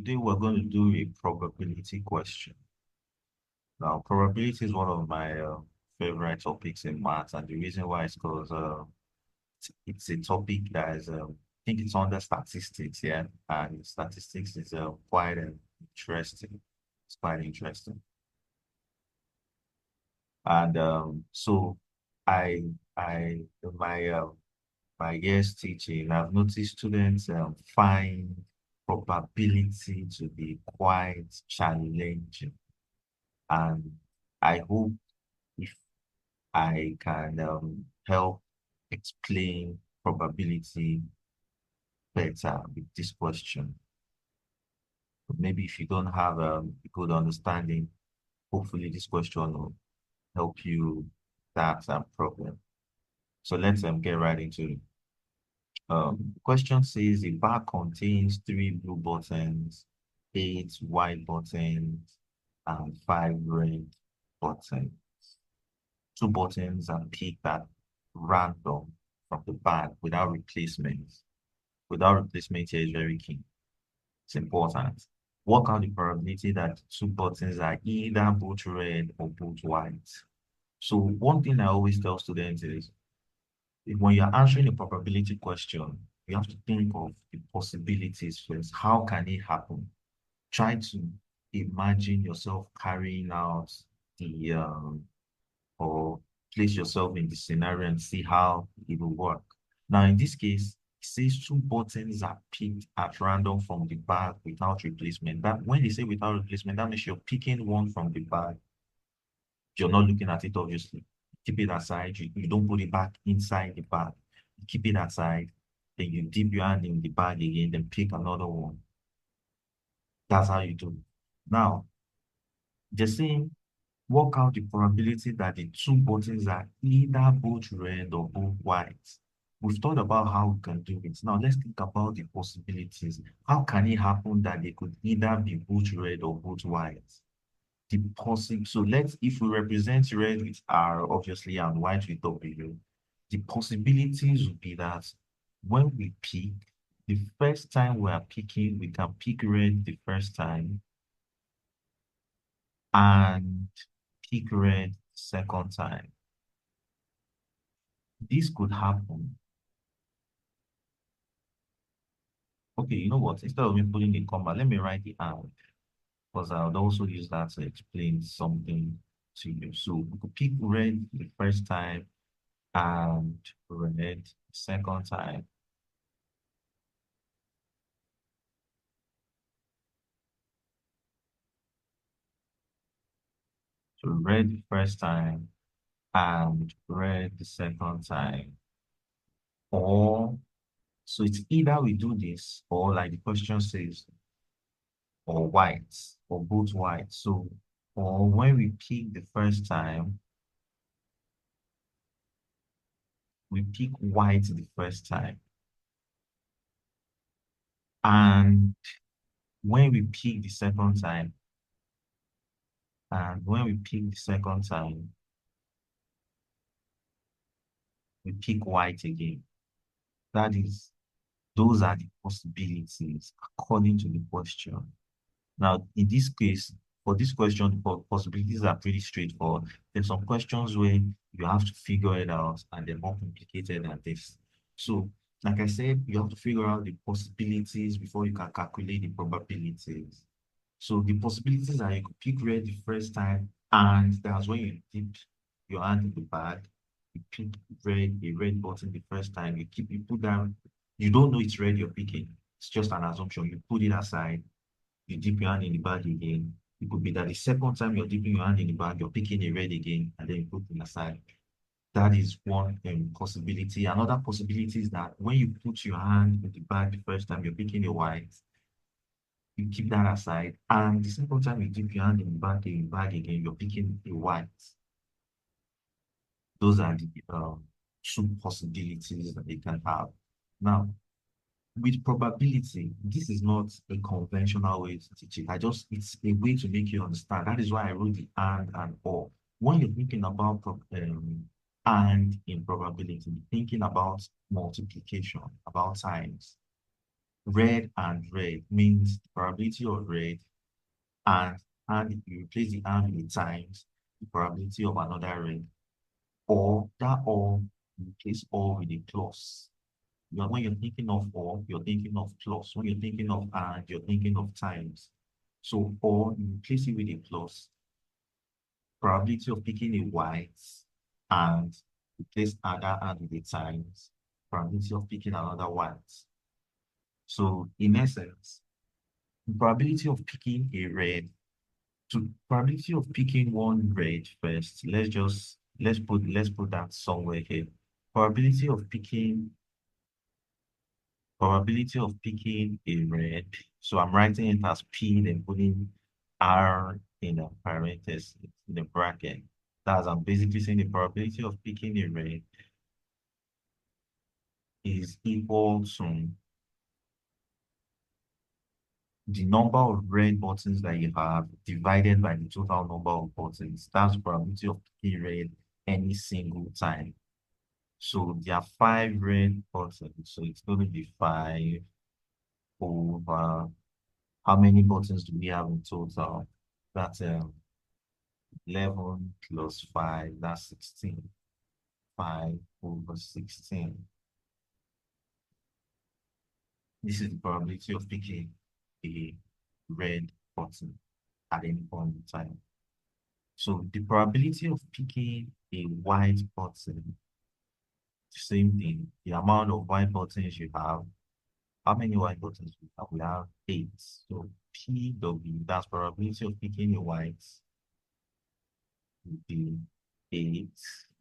today we're going to do a probability question. Now, probability is one of my favorite topics in maths, and the reason why is because it's a topic that is, I think it's under statistics, yeah, and statistics is quite interesting. It's quite interesting, and so I, my my years teaching, I've noticed students find probability to be quite challenging. And I hope if I can help explain probability better with this question. But maybe if you don't have a good understanding, hopefully this question will help you that problem. So let's get right into it. The question says the bar contains 3 blue buttons, 8 white buttons, and 5 red buttons. 2 buttons are picked at random from the bag without replacement. Without replacement here is very key. It's important. Work out the probability that 2 buttons are either both red or both white. So one thing I always tell students is when you're answering a probability question, you have to think of the possibilities first. How can it happen? Try to imagine yourself carrying out the or place yourself in the scenario and see how it will work. Now, in this case, it says 2 buttons are picked at random from the bag without replacement. That when they say without replacement, that means you're picking one from the bag. You're not looking at it, obviously. Keep it aside. You don't put it back inside the bag. You keep it aside. Then you dip your hand in the bag again, then pick another one. That's how you do it. Now, the same work out the probability that the 2 buttons are either both red or both white. We've thought about how we can do it. Now let's think about the possibilities. How can it happen that they could either be both red or both white? So if we represent red with R, obviously, and white with W, the possibilities would be that when we pick, the first time we are picking, we can pick red the first time, and pick red second time. This could happen. Okay, you know what? Instead of me putting the comma, let me write the and, because I would also use that to explain something to you. So we could pick red the first time and red the second time. So red the first time and red the second time. Or, so it's either we do this, or like the question says, or white, or both white. So, or when we pick the first time, we pick white the first time. And when we pick the second time, we pick white again. That is, those are the possibilities according to the question. Now, in this case, for this question, the possibilities are pretty straightforward. There's some questions where you have to figure it out and they're more complicated than this. So, like I said, you have to figure out the possibilities before you can calculate the probabilities. So the possibilities are you could pick red the first time, and that's when you dip your hand in the bag, you pick a red button the first time, you put down, you don't know it's red you're picking. It's just an assumption. You put it aside, you dip your hand in the bag again. It could be that the second time you're dipping your hand in the bag, you're picking a red again, and then you put it aside. That is one possibility. Another possibility is that when you put your hand in the bag the first time, you're picking a white, you keep that aside, and the second time you dip your hand in the bag again, you're picking a white. Those are the 2 possibilities that they can have. Now, with probability, this is not a conventional way to teach it. It's a way to make you understand. That is why I wrote the and or. When you're thinking about and in probability, thinking about multiplication, about times. red and red means probability of red, and you replace the and with times the probability of another red, or that or you replace all with a plus. When you're thinking of or, you're thinking of plus. When you're thinking of and, you're thinking of times. So or you replace it with a plus. Probability of picking a white and replace other and with a times. Probability of picking another white. So in essence, the probability of picking a red, to probability of picking one red first, let's put that somewhere here. Probability of picking a red. So I'm writing it as P, then putting R in a parenthesis in the bracket. That's I'm basically saying the probability of picking a red is equal to the number of red buttons that you have divided by the total number of buttons. That's the probability of picking red any single time. So there are 5 red buttons. So it's going to be 5 over how many buttons do we have in total? That's 11 plus 5, that's 16. 5 over 16. This is the probability of picking a red button at any point in time. So the probability of picking a white button, same thing. The amount of white buttons you have. How many white buttons we have? We have 8. So PW, that's probability of picking a white, would be 8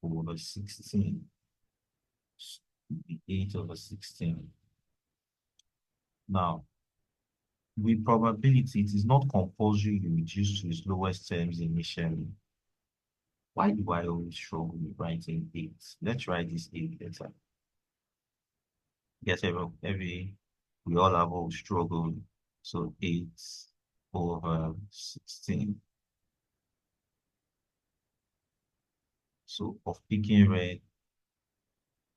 over 16. Would be 8 over 16. Now, with probability, it is not compulsory you reduce to its lowest terms initially. Why do I always struggle with writing 8? Let's write this 8 letter. Yes, we all have all struggled. So 8 over 16. So of picking red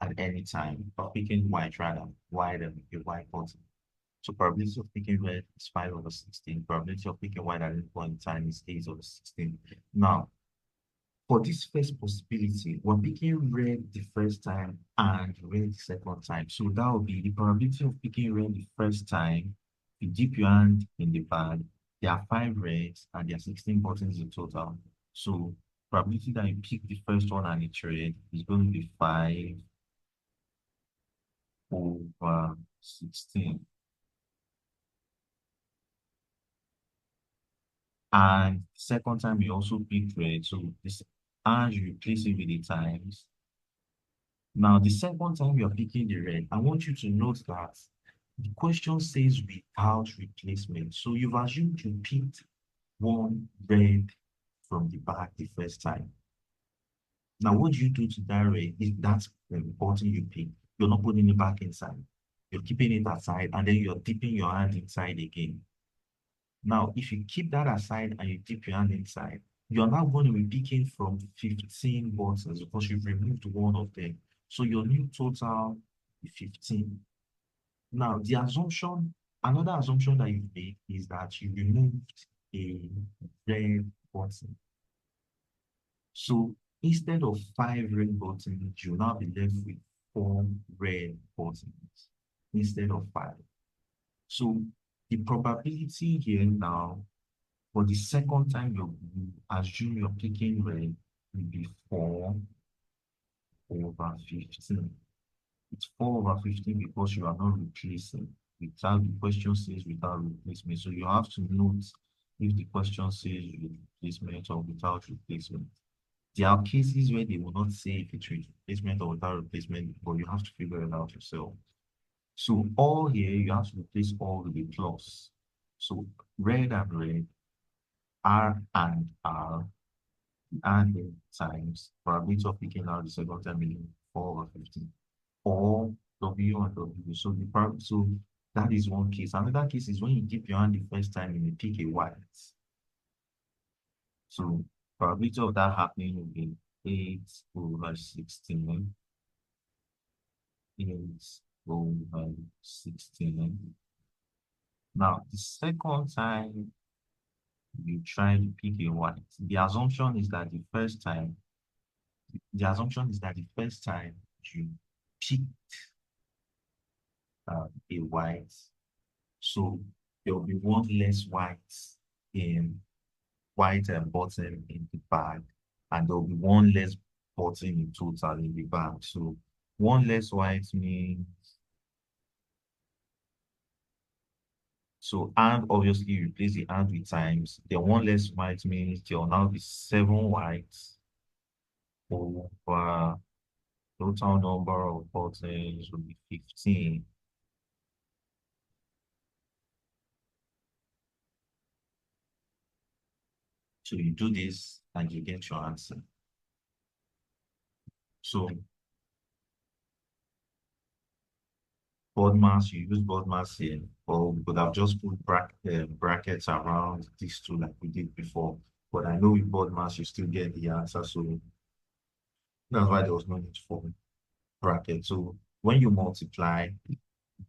at any time, or picking white rather, white and a white button. So probability of picking red is 5 over 16. Probability of picking white at any point in time is 8 over 16. Now, for this first possibility, we're picking red the first time and red the second time. So that will be the probability of picking red the first time. You dip your hand in the bag. There are 5 reds and there are 16 buttons in total. So probability that you pick the first one and it's red is going to be 5 over 16. And second time you also pick red. So this and you replace it with the times. Now, the second time you're picking the red, I want you to note that the question says without replacement. So you've assumed you picked one red from the bag the first time. Now, what do you do to that red? If that's the button you pick, you're not putting it back inside. You're keeping it aside, and then you're dipping your hand inside again. Now, if you keep that aside and you dip your hand inside, you're now going to be picking from 15 buttons because you've removed one of them. So your new total is 15. Now, another assumption that you made is that you removed a red button. So instead of 5 red buttons, you'll now be left with 4 red buttons instead of 5. So the probability here now, for the second time you assume you're picking red, will be 4 over 15. It's 4 over 15 because you are not replacing. Without the question says without replacement. So you have to note if the question says with replacement or without replacement. There are cases where they will not say if it's with replacement or without replacement, but you have to figure it out yourself. So all here, you have to replace all with a plus. So red and red, R and R, and then times probability of picking out the second time in 4 over 15, or W and W. So that is one case. Another case is when you dip your hand the first time and you pick a white. So probability of that happening will be 8 over 16. 8 over 16. Now, the second time you try to pick a white, the assumption is that the first time you pick a white, so there will be one less in white and bottom in the bag, and there will be one less bottom in total in the bag. So one less white means so, and obviously you replace the and with times. Then one less white means there will now be seven whites over total number of buttons will be 15. So you do this and you get your answer. So board mass, you use board mass here, or we could have just put brackets around these two like we did before. But I know with board mass, you still get the answer. So that's why there was no need for bracket. So when you multiply,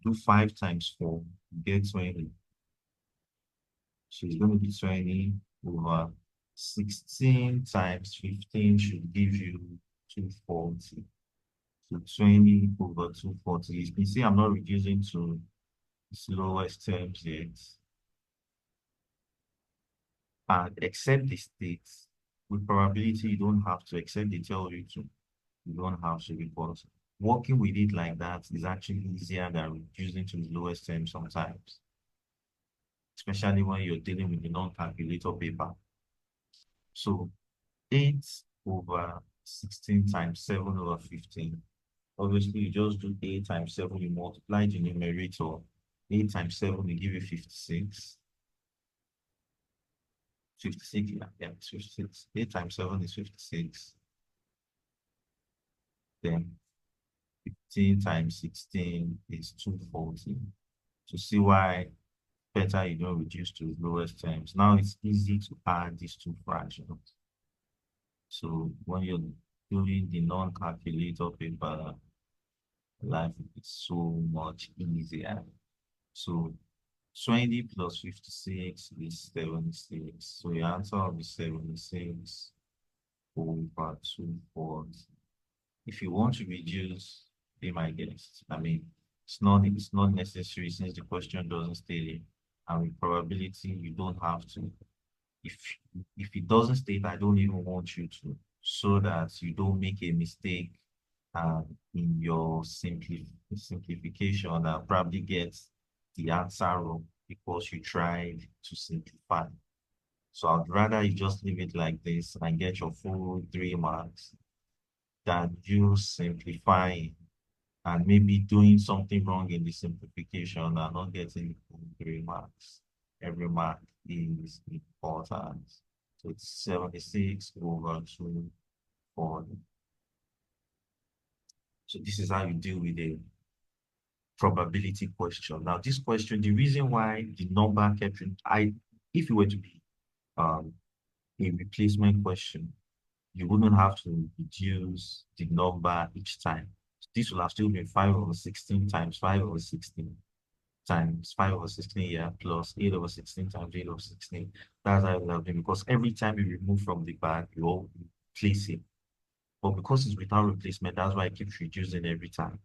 do 5 times 4, you get 20. So it's going to be 20 over 16 times 15 should give you 240. So 20 over 240. You can see I'm not reducing to its lowest terms yet. And except the states, with probability, you don't have to, except they tell you to. You don't have to because working with it like that is actually easier than reducing to the lowest term sometimes, especially when you're dealing with the non-calculator paper. So 8 over 16 times 7 over 15. Obviously, you just do 8 times 7, you multiply the numerator. 8 times 7 will give you 56. 56, yeah, it's 56. 8 times 7 is 56. Then 15 times 16 is 240. To see why better you don't reduce to lowest terms. Now it's easy to add these two fractions. So when you're doing the non-calculator paper, life is so much easier. So 20 plus 56 is 76. So your answer will be 76 over 240. If you want to reduce, be my guest. I mean, it's not necessary since the question doesn't state it. And with probability, you don't have to. If if it doesn't state, I don't even want you to, so that you don't make a mistake in your simplification and probably get the answer wrong because you tried to simplify. So I'd rather you just leave it like this and get your full 3 marks than you simplifying and maybe doing something wrong in the simplification and not getting the full 3 marks. Every mark is important. So it's 76 over 240. So this is how you deal with a probability question. Now, this question, the reason why the number kept if it were to be um, a replacement question, you wouldn't have to reduce the number each time. This will have still been 5 over 16 times 5 over 16 times 5 over 16 here plus 8 over 16 times 8 over 16. That's how it would have been because every time you remove from the bag, you all place it. But because it's without replacement, that's why it keeps reducing every time.